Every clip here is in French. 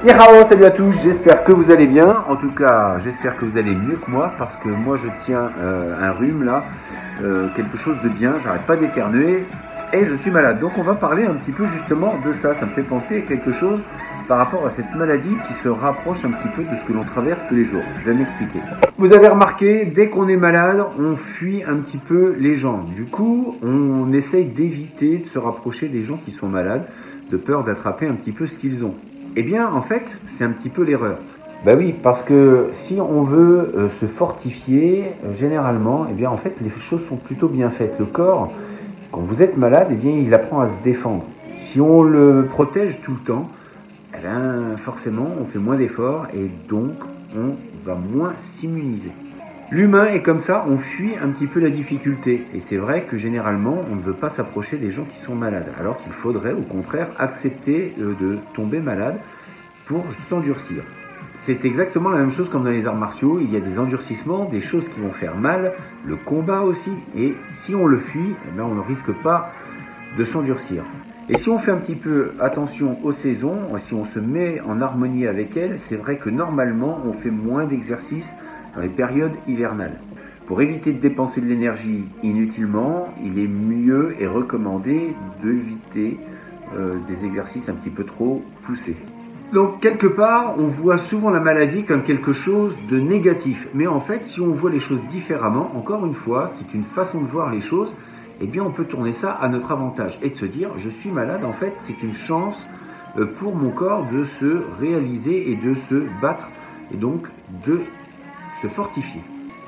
Nihao, salut à tous, j'espère que vous allez bien. En tout cas, j'espère que vous allez mieux que moi parce que moi je tiens un rhume là, quelque chose de bien, j'arrête pas d'éternuer et je suis malade. Donc on va parler un petit peu justement de ça. Ça me fait penser à quelque chose par rapport à cette maladie qui se rapproche un petit peu de ce que l'on traverse tous les jours. Je vais m'expliquer. Vous avez remarqué, dès qu'on est malade, on fuit un petit peu les gens. Du coup, on essaye d'éviter de se rapprocher des gens qui sont malades, de peur d'attraper un petit peu ce qu'ils ont. Eh bien, en fait, c'est un petit peu l'erreur. Ben oui, parce que si on veut se fortifier, généralement, eh bien, en fait, les choses sont plutôt bien faites. Le corps, quand vous êtes malade, eh bien, il apprend à se défendre. Si on le protège tout le temps, eh bien, forcément, on fait moins d'efforts et donc, on va moins s'immuniser. L'humain est comme ça, on fuit un petit peu la difficulté. Et c'est vrai que généralement, on ne veut pas s'approcher des gens qui sont malades. Alors qu'il faudrait au contraire accepter de tomber malade pour s'endurcir. C'est exactement la même chose comme dans les arts martiaux. Il y a des endurcissements, des choses qui vont faire mal, le combat aussi. Et si on le fuit, eh bien, on ne risque pas de s'endurcir. Et si on fait un petit peu attention aux saisons, si on se met en harmonie avec elles, c'est vrai que normalement, on fait moins d'exercices dans les périodes hivernales. Pour éviter de dépenser de l'énergie inutilement, il est mieux et recommandé d'éviter des exercices un petit peu trop poussés. Donc quelque part, on voit souvent la maladie comme quelque chose de négatif. Mais en fait, si on voit les choses différemment, encore une fois, c'est une façon de voir les choses, eh bien on peut tourner ça à notre avantage et de se dire, je suis malade, en fait, c'est une chance pour mon corps de se réaliser et de se battre et donc de se fortifier.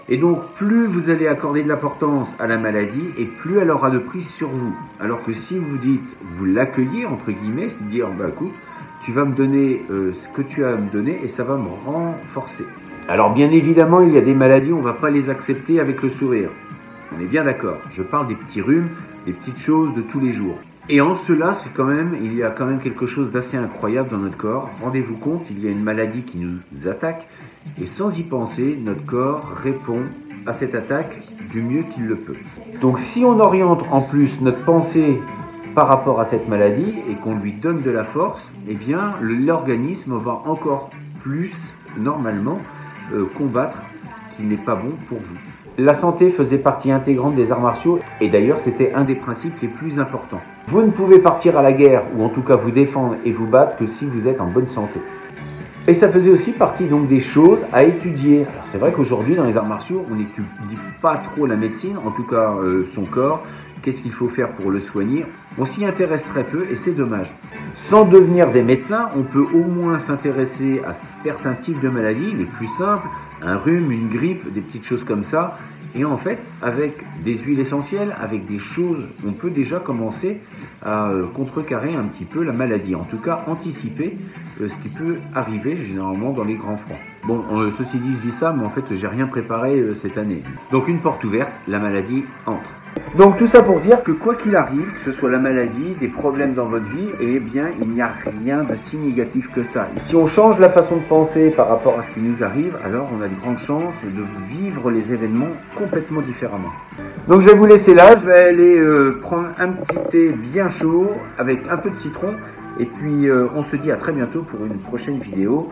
Et donc, plus vous allez accorder de l'importance à la maladie, et plus elle aura de prise sur vous. Alors que si vous dites, vous l'accueillez, entre guillemets, c'est de dire, bah écoute, tu vas me donner ce que tu as à me donner, et ça va me renforcer. Alors bien évidemment, il y a des maladies, on ne va pas les accepter avec le sourire. On est bien d'accord. Je parle des petits rhumes, des petites choses de tous les jours. Et en cela, il y a quand même quelque chose d'assez incroyable dans notre corps. Rendez-vous compte, il y a une maladie qui nous attaque, et sans y penser, notre corps répond à cette attaque du mieux qu'il le peut. Donc si on oriente en plus notre pensée par rapport à cette maladie et qu'on lui donne de la force, eh bien l'organisme va encore plus, normalement, combattre ce qui n'est pas bon pour vous. La santé faisait partie intégrante des arts martiaux et d'ailleurs c'était un des principes les plus importants. Vous ne pouvez partir à la guerre ou en tout cas vous défendre et vous battre que si vous êtes en bonne santé. Et ça faisait aussi partie donc des choses à étudier. Alors c'est vrai qu'aujourd'hui dans les arts martiaux on n'étudie pas trop la médecine, en tout cas son corps, qu'est-ce qu'il faut faire pour le soigner. On s'y intéresse très peu et c'est dommage. Sans devenir des médecins, on peut au moins s'intéresser à certains types de maladies, les plus simples, un rhume, une grippe, des petites choses comme ça. Et en fait, avec des huiles essentielles, avec des choses, on peut déjà commencer à contrecarrer un petit peu la maladie. En tout cas, anticiper ce qui peut arriver généralement dans les grands froids. Bon, ceci dit, je dis ça, mais en fait, j'ai rien préparé cette année. Donc, une porte ouverte, la maladie entre. Donc tout ça pour dire que quoi qu'il arrive, que ce soit la maladie, des problèmes dans votre vie, eh bien il n'y a rien de si négatif que ça. Si on change la façon de penser par rapport à ce qui nous arrive, alors on a de grandes chances de vivre les événements complètement différemment. Donc je vais vous laisser là, je vais aller prendre un petit thé bien chaud avec un peu de citron. Et puis on se dit à très bientôt pour une prochaine vidéo,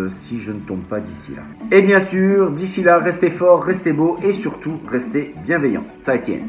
si je ne tombe pas d'ici là. Et bien sûr, d'ici là, restez forts, restez beaux et surtout, restez bienveillants. Ça Etienne.